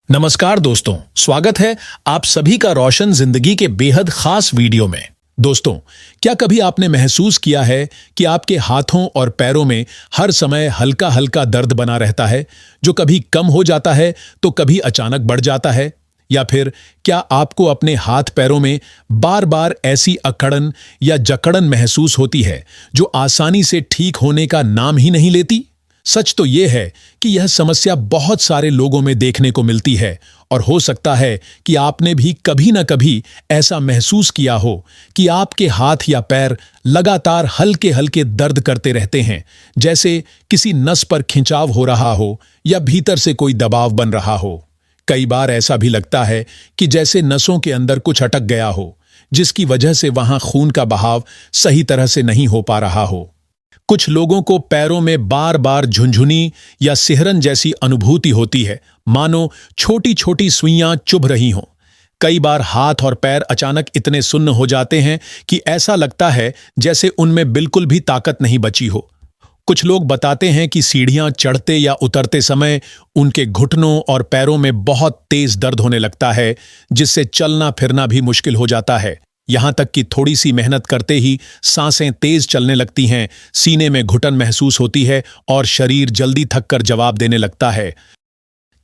नमस्कार दोस्तों, स्वागत है आप सभी का रोशन जिंदगी के बेहद खास वीडियो में। दोस्तों, क्या कभी आपने महसूस किया है कि आपके हाथों और पैरों में हर समय हल्का हल्का दर्द बना रहता है, जो कभी कम हो जाता है तो कभी अचानक बढ़ जाता है? या फिर क्या आपको अपने हाथ पैरों में बार बार ऐसी अकड़न या जकड़न महसूस होती है जो आसानी से ठीक होने का नाम ही नहीं लेती? सच तो यह है कि यह समस्या बहुत सारे लोगों में देखने को मिलती है और हो सकता है कि आपने भी कभी न कभी ऐसा महसूस किया हो कि आपके हाथ या पैर लगातार हल्के हल्के दर्द करते रहते हैं, जैसे किसी नस पर खिंचाव हो रहा हो या भीतर से कोई दबाव बन रहा हो। कई बार ऐसा भी लगता है कि जैसे नसों के अंदर कुछ अटक गया हो, जिसकी वजह से वहां खून का बहाव सही तरह से नहीं हो पा रहा हो। कुछ लोगों को पैरों में बार बार झुनझुनी या सिहरन जैसी अनुभूति होती है, मानो छोटी छोटी सुइयां चुभ रही हों। कई बार हाथ और पैर अचानक इतने सुन्न हो जाते हैं कि ऐसा लगता है जैसे उनमें बिल्कुल भी ताकत नहीं बची हो। कुछ लोग बताते हैं कि सीढ़ियां चढ़ते या उतरते समय उनके घुटनों और पैरों में बहुत तेज दर्द होने लगता है, जिससे चलना फिरना भी मुश्किल हो जाता है। यहां तक कि थोड़ी सी मेहनत करते ही सांसें तेज चलने लगती हैं, सीने में घुटन महसूस होती है और शरीर जल्दी थक कर जवाब देने लगता है।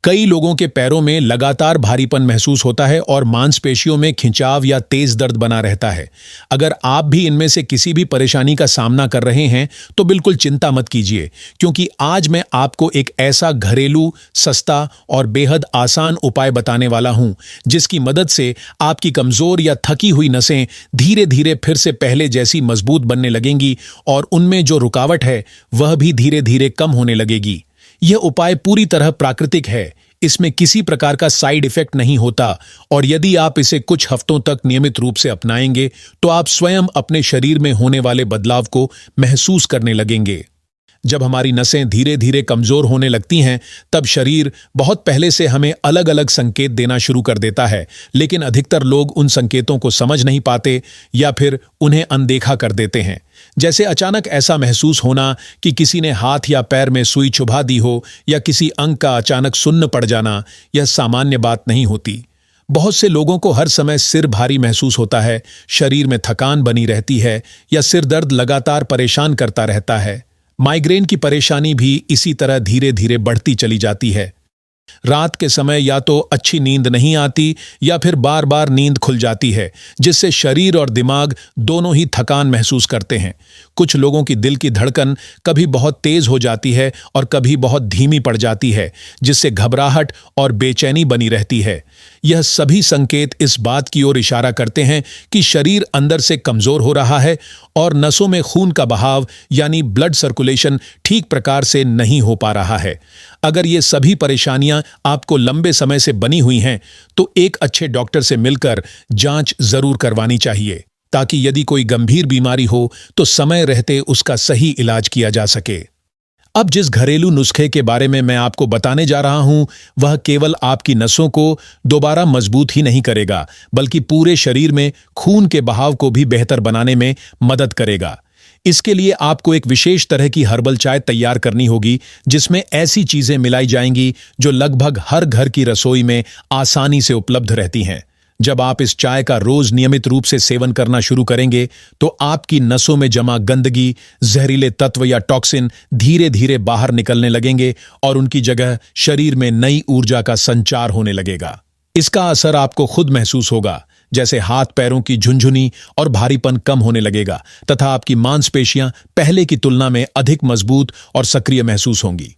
कई लोगों के पैरों में लगातार भारीपन महसूस होता है और मांसपेशियों में खिंचाव या तेज दर्द बना रहता है। अगर आप भी इनमें से किसी भी परेशानी का सामना कर रहे हैं तो बिल्कुल चिंता मत कीजिए, क्योंकि आज मैं आपको एक ऐसा घरेलू, सस्ता और बेहद आसान उपाय बताने वाला हूं, जिसकी मदद से आपकी कमजोर या थकी हुई नसें धीरे धीरे फिर से पहले जैसी मजबूत बनने लगेंगी और उनमें जो रुकावट है वह भी धीरे धीरे कम होने लगेगी। यह उपाय पूरी तरह प्राकृतिक है, इसमें किसी प्रकार का साइड इफेक्ट नहीं होता और यदि आप इसे कुछ हफ्तों तक नियमित रूप से अपनाएंगे तो आप स्वयं अपने शरीर में होने वाले बदलाव को महसूस करने लगेंगे। जब हमारी नसें धीरे धीरे कमजोर होने लगती हैं, तब शरीर बहुत पहले से हमें अलग अलग संकेत देना शुरू कर देता है, लेकिन अधिकतर लोग उन संकेतों को समझ नहीं पाते या फिर उन्हें अनदेखा कर देते हैं। जैसे अचानक ऐसा महसूस होना कि किसी ने हाथ या पैर में सुई चुभा दी हो या किसी अंग का अचानक सुन्न पड़ जाना, यह सामान्य बात नहीं होती। बहुत से लोगों को हर समय सिर भारी महसूस होता है, शरीर में थकान बनी रहती है या सिर दर्द लगातार परेशान करता रहता है। माइग्रेन की परेशानी भी इसी तरह धीरे धीरे बढ़ती चली जाती है। रात के समय या तो अच्छी नींद नहीं आती या फिर बार बार नींद खुल जाती है, जिससे शरीर और दिमाग दोनों ही थकान महसूस करते हैं। कुछ लोगों की दिल की धड़कन कभी बहुत तेज हो जाती है और कभी बहुत धीमी पड़ जाती है, जिससे घबराहट और बेचैनी बनी रहती है। यह सभी संकेत इस बात की ओर इशारा करते हैं कि शरीर अंदर से कमजोर हो रहा है और नसों में खून का बहाव यानी ब्लड सर्कुलेशन ठीक प्रकार से नहीं हो पा रहा है। अगर ये सभी परेशानियां आपको लंबे समय से बनी हुई हैं, तो एक अच्छे डॉक्टर से मिलकर जांच जरूर करवानी चाहिए, ताकि यदि कोई गंभीर बीमारी हो तो समय रहते उसका सही इलाज किया जा सके। अब जिस घरेलू नुस्खे के बारे में मैं आपको बताने जा रहा हूं, वह केवल आपकी नसों को दोबारा मजबूत ही नहीं करेगा, बल्कि पूरे शरीर में खून के बहाव को भी बेहतर बनाने में मदद करेगा। इसके लिए आपको एक विशेष तरह की हर्बल चाय तैयार करनी होगी, जिसमें ऐसी चीजें मिलाई जाएंगी जो लगभग हर घर की रसोई में आसानी से उपलब्ध रहती हैं। जब आप इस चाय का रोज नियमित रूप से सेवन करना शुरू करेंगे तो आपकी नसों में जमा गंदगी, जहरीले तत्व या टॉक्सिन धीरे धीरे बाहर निकलने लगेंगे और उनकी जगह शरीर में नई ऊर्जा का संचार होने लगेगा। इसका असर आपको खुद महसूस होगा, जैसे हाथ पैरों की झुनझुनी और भारीपन कम होने लगेगा तथा आपकी मांसपेशियां पहले की तुलना में अधिक मजबूत और सक्रिय महसूस होंगी।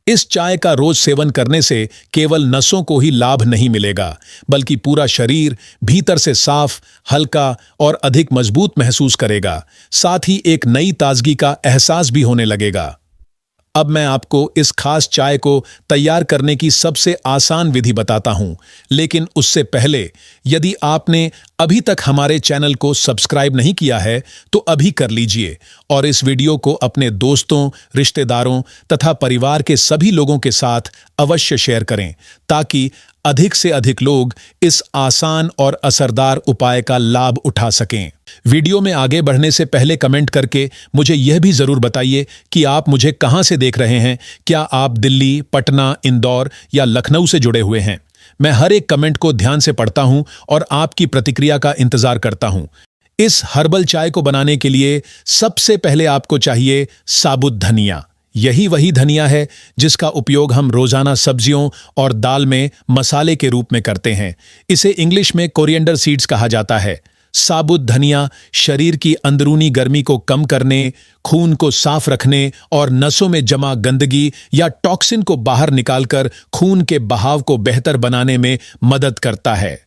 इस चाय का रोज सेवन करने से केवल नसों को ही लाभ नहीं मिलेगा, बल्कि पूरा शरीर भीतर से साफ, हल्का और अधिक मजबूत महसूस करेगा। साथ ही एक नई ताजगी का एहसास भी होने लगेगा। अब मैं आपको इस खास चाय को तैयार करने की सबसे आसान विधि बताता हूं, लेकिन उससे पहले यदि आपने अभी तक हमारे चैनल को सब्सक्राइब नहीं किया है तो अभी कर लीजिए और इस वीडियो को अपने दोस्तों, रिश्तेदारों तथा परिवार के सभी लोगों के साथ अवश्य शेयर करें, ताकि अधिक से अधिक लोग इस आसान और असरदार उपाय का लाभ उठा सकें। वीडियो में आगे बढ़ने से पहले कमेंट करके मुझे यह भी जरूर बताइए कि आप मुझे कहां से देख रहे हैं। क्या आप दिल्ली, पटना, इंदौर या लखनऊ से जुड़े हुए हैं? मैं हर एक कमेंट को ध्यान से पढ़ता हूं और आपकी प्रतिक्रिया का इंतजार करता हूं। इस हर्बल चाय को बनाने के लिए सबसे पहले आपको चाहिए साबुत धनिया। यही वही धनिया है जिसका उपयोग हम रोजाना सब्जियों और दाल में मसाले के रूप में करते हैं। इसे इंग्लिश में कोरिएंडर सीड्स कहा जाता है। साबुत धनिया शरीर की अंदरूनी गर्मी को कम करने, खून को साफ रखने और नसों में जमा गंदगी या टॉक्सिन को बाहर निकालकर खून के बहाव को बेहतर बनाने में मदद करता है।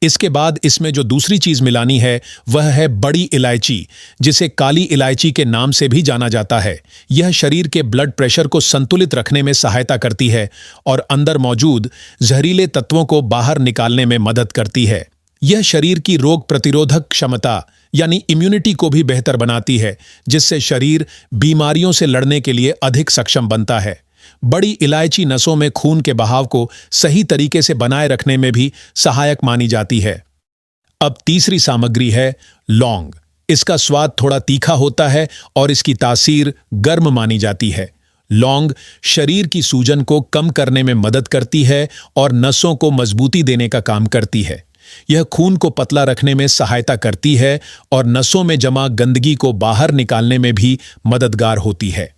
इसके बाद इसमें जो दूसरी चीज मिलानी है वह है बड़ी इलायची, जिसे काली इलायची के नाम से भी जाना जाता है। यह शरीर के ब्लड प्रेशर को संतुलित रखने में सहायता करती है और अंदर मौजूद जहरीले तत्वों को बाहर निकालने में मदद करती है। यह शरीर की रोग प्रतिरोधक क्षमता यानी इम्यूनिटी को भी बेहतर बनाती है, जिससे शरीर बीमारियों से लड़ने के लिए अधिक सक्षम बनता है। बड़ी इलायची नसों में खून के बहाव को सही तरीके से बनाए रखने में भी सहायक मानी जाती है। अब तीसरी सामग्री है लौंग। इसका स्वाद थोड़ा तीखा होता है और इसकी तासीर गर्म मानी जाती है। लौंग शरीर की सूजन को कम करने में मदद करती है और नसों को मजबूती देने का काम करती है। यह खून को पतला रखने में सहायता करती है और नसों में जमा गंदगी को बाहर निकालने में भी मददगार होती है।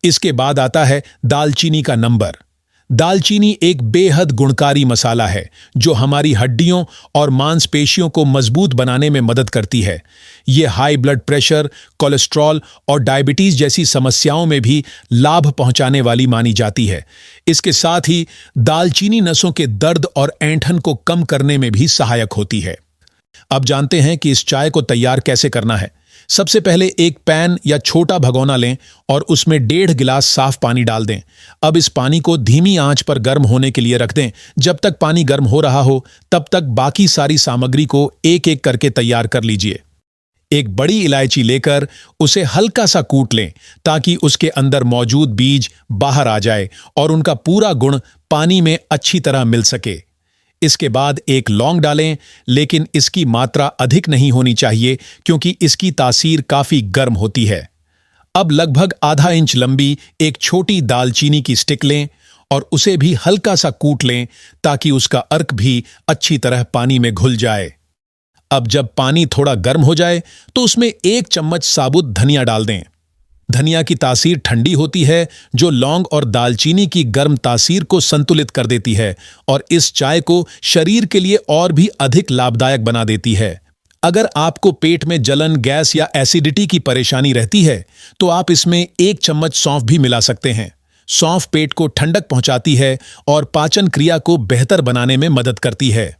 इसके बाद आता है दालचीनी का नंबर। दालचीनी एक बेहद गुणकारी मसाला है जो हमारी हड्डियों और मांसपेशियों को मजबूत बनाने में मदद करती है। यह हाई ब्लड प्रेशर, कोलेस्ट्रॉल और डायबिटीज जैसी समस्याओं में भी लाभ पहुंचाने वाली मानी जाती है। इसके साथ ही दालचीनी नसों के दर्द और ऐंठन को कम करने में भी सहायक होती है। अब जानते हैं कि इस चाय को तैयार कैसे करना है। सबसे पहले एक पैन या छोटा भगोना लें और उसमें 1.5 गिलास साफ पानी डाल दें। अब इस पानी को धीमी आंच पर गर्म होने के लिए रख दें। जब तक पानी गर्म हो रहा हो तब तक बाकी सारी सामग्री को एक एक करके तैयार कर लीजिए। एक बड़ी इलायची लेकर उसे हल्का सा कूट लें ताकि उसके अंदर मौजूद बीज बाहर आ जाए और उनका पूरा गुण पानी में अच्छी तरह मिल सके। इसके बाद एक लौंग डालें, लेकिन इसकी मात्रा अधिक नहीं होनी चाहिए क्योंकि इसकी तासीर काफी गर्म होती है। अब लगभग आधा इंच लंबी एक छोटी दालचीनी की स्टिक लें और उसे भी हल्का सा कूट लें ताकि उसका अर्क भी अच्छी तरह पानी में घुल जाए। अब जब पानी थोड़ा गर्म हो जाए तो उसमें 1 चम्मच साबुत धनिया डाल दें। धनिया की तासीर ठंडी होती है जो लौंग और दालचीनी की गर्म तासीर को संतुलित कर देती है और इस चाय को शरीर के लिए और भी अधिक लाभदायक बना देती है। अगर आपको पेट में जलन, गैस या एसिडिटी की परेशानी रहती है तो आप इसमें 1 चम्मच सौंफ भी मिला सकते हैं। सौंफ पेट को ठंडक पहुंचाती है और पाचन क्रिया को बेहतर बनाने में मदद करती है।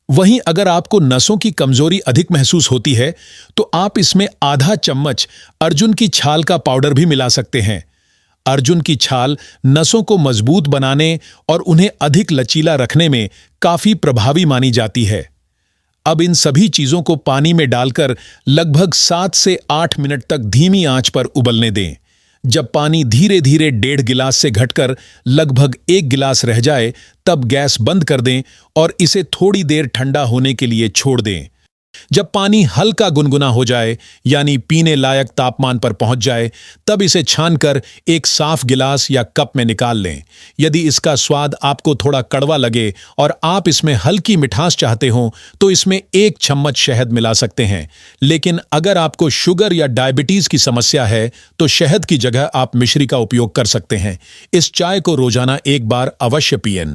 वहीं अगर आपको नसों की कमजोरी अधिक महसूस होती है तो आप इसमें आधा चम्मच अर्जुन की छाल का पाउडर भी मिला सकते हैं। अर्जुन की छाल नसों को मजबूत बनाने और उन्हें अधिक लचीला रखने में काफी प्रभावी मानी जाती है। अब इन सभी चीजों को पानी में डालकर लगभग 7 से 8 मिनट तक धीमी आंच पर उबलने दें। जब पानी धीरे धीरे 1.5 गिलास से घटकर लगभग 1 गिलास रह जाए तब गैस बंद कर दें और इसे थोड़ी देर ठंडा होने के लिए छोड़ दें। जब पानी हल्का गुनगुना हो जाए यानी पीने लायक तापमान पर पहुंच जाए तब इसे छानकर एक साफ गिलास या कप में निकाल लें। यदि इसका स्वाद आपको थोड़ा कड़वा लगे और आप इसमें हल्की मिठास चाहते हो तो इसमें 1 चम्मच शहद मिला सकते हैं। लेकिन अगर आपको शुगर या डायबिटीज की समस्या है तो शहद की जगह आप मिश्री का उपयोग कर सकते हैं। इस चाय को रोजाना 1 बार अवश्य पिएं।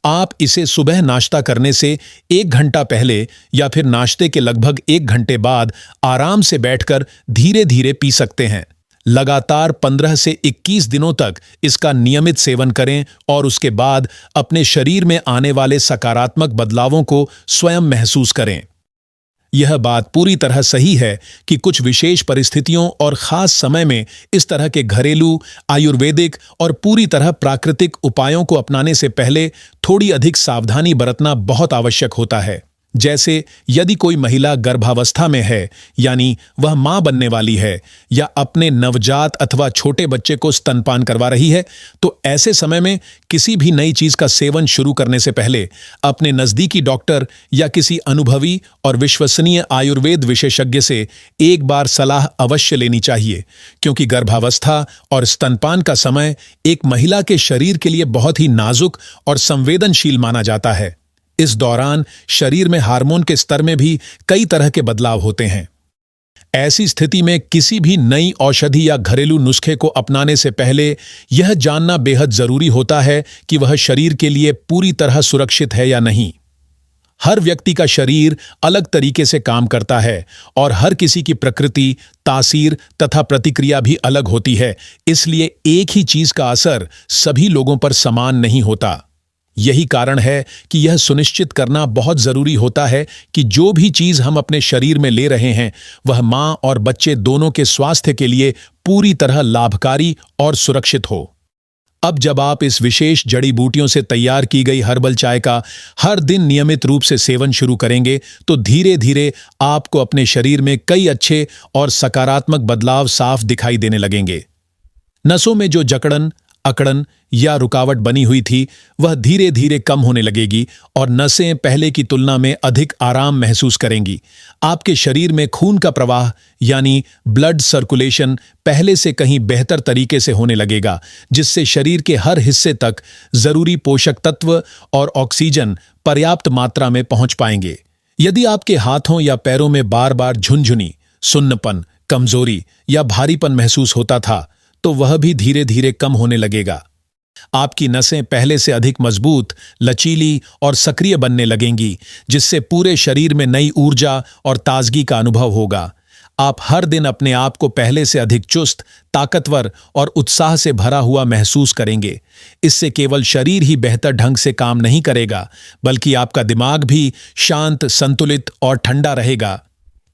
आप इसे सुबह नाश्ता करने से 1 घंटा पहले या फिर नाश्ते के लगभग 1 घंटे बाद आराम से बैठकर धीरे धीरे पी सकते हैं। लगातार 15 से 21 दिनों तक इसका नियमित सेवन करें और उसके बाद अपने शरीर में आने वाले सकारात्मक बदलावों को स्वयं महसूस करें। यह बात पूरी तरह सही है कि कुछ विशेष परिस्थितियों और खास समय में इस तरह के घरेलू, आयुर्वेदिक और पूरी तरह प्राकृतिक उपायों को अपनाने से पहले थोड़ी अधिक सावधानी बरतना बहुत आवश्यक होता है। जैसे यदि कोई महिला गर्भावस्था में है, यानी वह मां बनने वाली है, या अपने नवजात अथवा छोटे बच्चे को स्तनपान करवा रही है, तो ऐसे समय में किसी भी नई चीज का सेवन शुरू करने से पहले अपने नजदीकी डॉक्टर या किसी अनुभवी और विश्वसनीय आयुर्वेद विशेषज्ञ से एक बार सलाह अवश्य लेनी चाहिए, क्योंकि गर्भावस्था और स्तनपान का समय एक महिला के शरीर के लिए बहुत ही नाजुक और संवेदनशील माना जाता है। इस दौरान शरीर में हार्मोन के स्तर में भी कई तरह के बदलाव होते हैं। ऐसी स्थिति में किसी भी नई औषधि या घरेलू नुस्खे को अपनाने से पहले यह जानना बेहद जरूरी होता है कि वह शरीर के लिए पूरी तरह सुरक्षित है या नहीं। हर व्यक्ति का शरीर अलग तरीके से काम करता है और हर किसी की प्रकृति, तासीर तथा प्रतिक्रिया भी अलग होती है, इसलिए एक ही चीज का असर सभी लोगों पर समान नहीं होता। यही कारण है कि यह सुनिश्चित करना बहुत जरूरी होता है कि जो भी चीज हम अपने शरीर में ले रहे हैं वह मां और बच्चे दोनों के स्वास्थ्य के लिए पूरी तरह लाभकारी और सुरक्षित हो। अब जब आप इस विशेष जड़ी बूटियों से तैयार की गई हर्बल चाय का हर दिन नियमित रूप से सेवन शुरू करेंगे तो धीरे धीरे आपको अपने शरीर में कई अच्छे और सकारात्मक बदलाव साफ दिखाई देने लगेंगे। नसों में जो जकड़न, अकड़न या रुकावट बनी हुई थी वह धीरे धीरे कम होने लगेगी और नसें पहले की तुलना में अधिक आराम महसूस करेंगी। आपके शरीर में खून का प्रवाह यानी ब्लड सर्कुलेशन पहले से कहीं बेहतर तरीके से होने लगेगा, जिससे शरीर के हर हिस्से तक जरूरी पोषक तत्व और ऑक्सीजन पर्याप्त मात्रा में पहुंच पाएंगे। यदि आपके हाथों या पैरों में बार बार झुनझुनी, सुन्नपन, कमजोरी या भारीपन महसूस होता था तो वह भी धीरे धीरे कम होने लगेगा। आपकी नसें पहले से अधिक मजबूत, लचीली और सक्रिय बनने लगेंगी, जिससे पूरे शरीर में नई ऊर्जा और ताजगी का अनुभव होगा। आप हर दिन अपने आप को पहले से अधिक चुस्त, ताकतवर और उत्साह से भरा हुआ महसूस करेंगे। इससे केवल शरीर ही बेहतर ढंग से काम नहीं करेगा, बल्कि आपका दिमाग भी शांत, संतुलित और ठंडा रहेगा।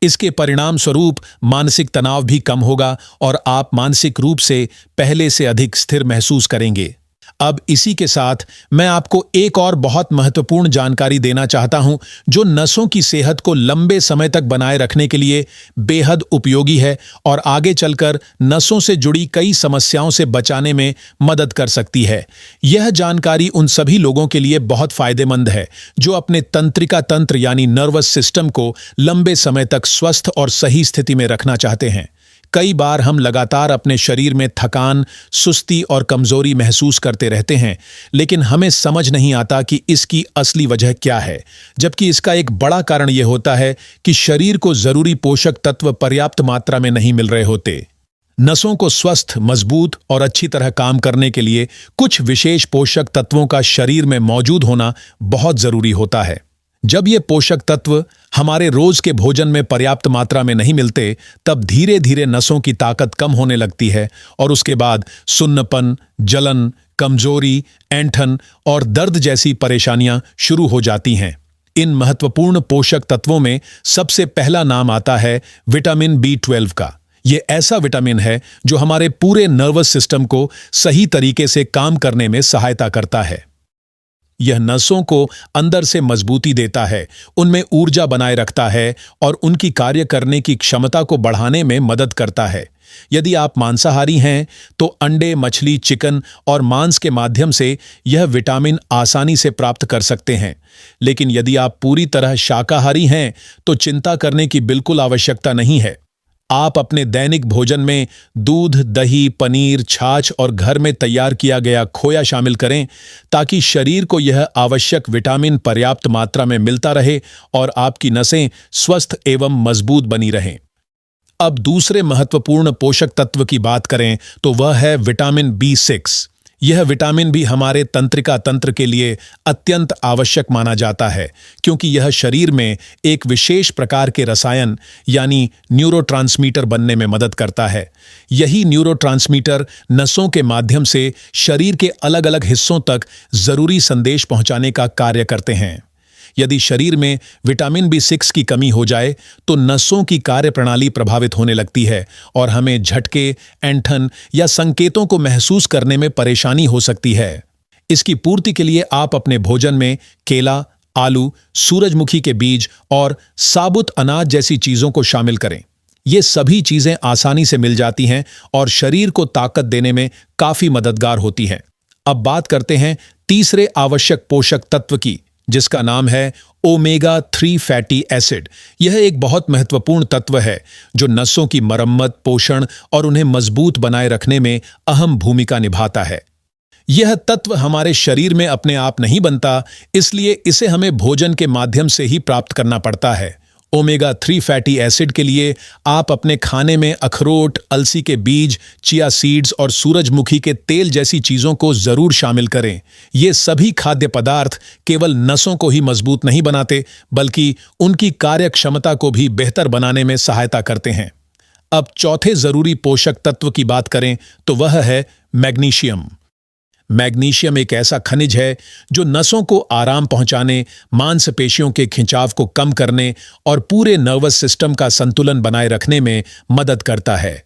इसके परिणाम स्वरूप मानसिक तनाव भी कम होगा और आप मानसिक रूप से पहले से अधिक स्थिर महसूस करेंगे। अब इसी के साथ मैं आपको एक और बहुत महत्वपूर्ण जानकारी देना चाहता हूं, जो नसों की सेहत को लंबे समय तक बनाए रखने के लिए बेहद उपयोगी है और आगे चलकर नसों से जुड़ी कई समस्याओं से बचाने में मदद कर सकती है। यह जानकारी उन सभी लोगों के लिए बहुत फायदेमंद है जो अपने तंत्रिका तंत्र यानी नर्वस सिस्टम को लंबे समय तक स्वस्थ और सही स्थिति में रखना चाहते हैं। कई बार हम लगातार अपने शरीर में थकान, सुस्ती और कमजोरी महसूस करते रहते हैं, लेकिन हमें समझ नहीं आता कि इसकी असली वजह क्या है, जबकि इसका एक बड़ा कारण यह होता है कि शरीर को जरूरी पोषक तत्व पर्याप्त मात्रा में नहीं मिल रहे होते। नसों को स्वस्थ, मजबूत और अच्छी तरह काम करने के लिए कुछ विशेष पोषक तत्वों का शरीर में मौजूद होना बहुत जरूरी होता है। जब ये पोषक तत्व हमारे रोज के भोजन में पर्याप्त मात्रा में नहीं मिलते, तब धीरे धीरे नसों की ताकत कम होने लगती है और उसके बाद सुन्नपन, जलन, कमजोरी, ऐंठन और दर्द जैसी परेशानियां शुरू हो जाती हैं। इन महत्वपूर्ण पोषक तत्वों में सबसे पहला नाम आता है विटामिन B12 का। ये ऐसा विटामिन है जो हमारे पूरे नर्वस सिस्टम को सही तरीके से काम करने में सहायता करता है। यह नसों को अंदर से मजबूती देता है, उनमें ऊर्जा बनाए रखता है और उनकी कार्य करने की क्षमता को बढ़ाने में मदद करता है। यदि आप मांसाहारी हैं तो अंडे, मछली, चिकन और मांस के माध्यम से यह विटामिन आसानी से प्राप्त कर सकते हैं। लेकिन यदि आप पूरी तरह शाकाहारी हैं तो चिंता करने की बिल्कुल आवश्यकता नहीं है। आप अपने दैनिक भोजन में दूध, दही, पनीर, छाछ और घर में तैयार किया गया खोया शामिल करें, ताकि शरीर को यह आवश्यक विटामिन पर्याप्त मात्रा में मिलता रहे और आपकी नसें स्वस्थ एवं मजबूत बनी रहें। अब दूसरे महत्वपूर्ण पोषक तत्व की बात करें तो वह है विटामिन B6। यह विटामिन भी हमारे तंत्रिका तंत्र के लिए अत्यंत आवश्यक माना जाता है, क्योंकि यह शरीर में एक विशेष प्रकार के रसायन यानी न्यूरोट्रांसमीटर बनने में मदद करता है। यही न्यूरोट्रांसमीटर नसों के माध्यम से शरीर के अलग अलग हिस्सों तक जरूरी संदेश पहुंचाने का कार्य करते हैं। यदि शरीर में विटामिन B6 की कमी हो जाए तो नसों की कार्यप्रणाली प्रभावित होने लगती है और हमें झटके, ऐंठन या संकेतों को महसूस करने में परेशानी हो सकती है। इसकी पूर्ति के लिए आप अपने भोजन में केला, आलू, सूरजमुखी के बीज और साबुत अनाज जैसी चीजों को शामिल करें। ये सभी चीजें आसानी से मिल जाती हैं और शरीर को ताकत देने में काफी मददगार होती हैं। अब बात करते हैं तीसरे आवश्यक पोषक तत्व की, जिसका नाम है ओमेगा 3 फैटी एसिड। यह एक बहुत महत्वपूर्ण तत्व है जो नसों की मरम्मत, पोषण और उन्हें मजबूत बनाए रखने में अहम भूमिका निभाता है। यह तत्व हमारे शरीर में अपने आप नहीं बनता, इसलिए इसे हमें भोजन के माध्यम से ही प्राप्त करना पड़ता है। ओमेगा 3 फैटी एसिड के लिए आप अपने खाने में अखरोट, अलसी के बीज, चिया सीड्स और सूरजमुखी के तेल जैसी चीजों को जरूर शामिल करें। ये सभी खाद्य पदार्थ केवल नसों को ही मजबूत नहीं बनाते, बल्कि उनकी कार्यक्षमता को भी बेहतर बनाने में सहायता करते हैं। अब चौथे जरूरी पोषक तत्व की बात करें तो वह है मैग्नीशियम। मैग्नीशियम एक ऐसा खनिज है जो नसों को आराम पहुंचाने, मांसपेशियों के खिंचाव को कम करने और पूरे नर्वस सिस्टम का संतुलन बनाए रखने में मदद करता है।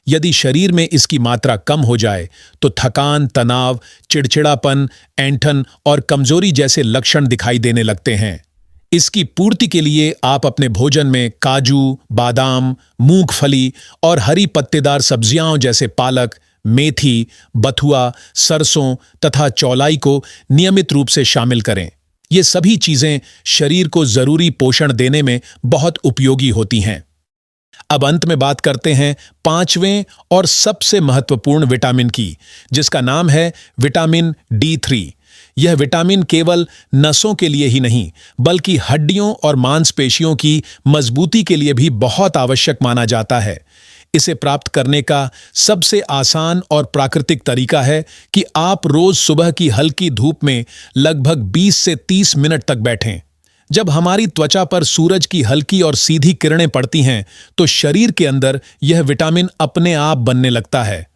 यदि शरीर में इसकी मात्रा कम हो जाए तो थकान, तनाव, चिड़चिड़ापन, ऐंठन और कमजोरी जैसे लक्षण दिखाई देने लगते हैं। इसकी पूर्ति के लिए आप अपने भोजन में काजू, बादाम, मूंगफली और हरी पत्तेदार सब्जियां जैसे पालक, मेथी, बथुआ, सरसों तथा चौलाई को नियमित रूप से शामिल करें। ये सभी चीजें शरीर को जरूरी पोषण देने में बहुत उपयोगी होती हैं। अब अंत में बात करते हैं पांचवें और सबसे महत्वपूर्ण विटामिन की, जिसका नाम है विटामिन D3। यह विटामिन केवल नसों के लिए ही नहीं, बल्कि हड्डियों और मांसपेशियों की मजबूती के लिए भी बहुत आवश्यक माना जाता है। इसे प्राप्त करने का सबसे आसान और प्राकृतिक तरीका है कि आप रोज सुबह की हल्की धूप में लगभग 20 से 30 मिनट तक बैठें। जब हमारी त्वचा पर सूरज की हल्की और सीधी किरणें पड़ती हैं, तो शरीर के अंदर यह विटामिन अपने आप बनने लगता है।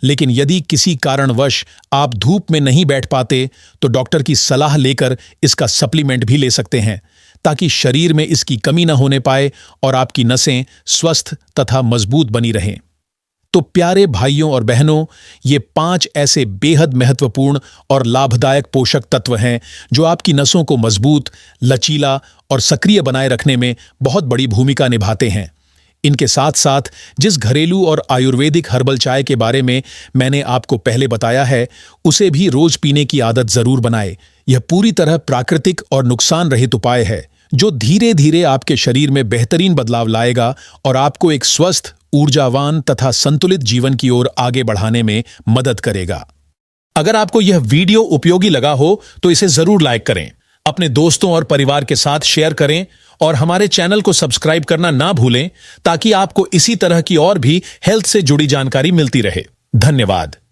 लेकिन यदि किसी कारणवश आप धूप में नहीं बैठ पाते, तो डॉक्टर की सलाह लेकर इसका सप्लीमेंट भी ले सकते हैं, ताकि शरीर में इसकी कमी न होने पाए और आपकी नसें स्वस्थ तथा मजबूत बनी रहें। तो प्यारे भाइयों और बहनों, ये 5 ऐसे बेहद महत्वपूर्ण और लाभदायक पोषक तत्व हैं जो आपकी नसों को मजबूत, लचीला और सक्रिय बनाए रखने में बहुत बड़ी भूमिका निभाते हैं। इनके साथ साथ जिस घरेलू और आयुर्वेदिक हर्बल चाय के बारे में मैंने आपको पहले बताया है, उसे भी रोज पीने की आदत जरूर बनाएं। यह पूरी तरह प्राकृतिक और नुकसान रहित उपाय है जो धीरे धीरे आपके शरीर में बेहतरीन बदलाव लाएगा और आपको एक स्वस्थ, ऊर्जावान तथा संतुलित जीवन की ओर आगे बढ़ाने में मदद करेगा। अगर आपको यह वीडियो उपयोगी लगा हो तो इसे जरूर लाइक करें, अपने दोस्तों और परिवार के साथ शेयर करें और हमारे चैनल को सब्सक्राइब करना ना भूलें, ताकि आपको इसी तरह की और भी हेल्थ से जुड़ी जानकारी मिलती रहे। धन्यवाद।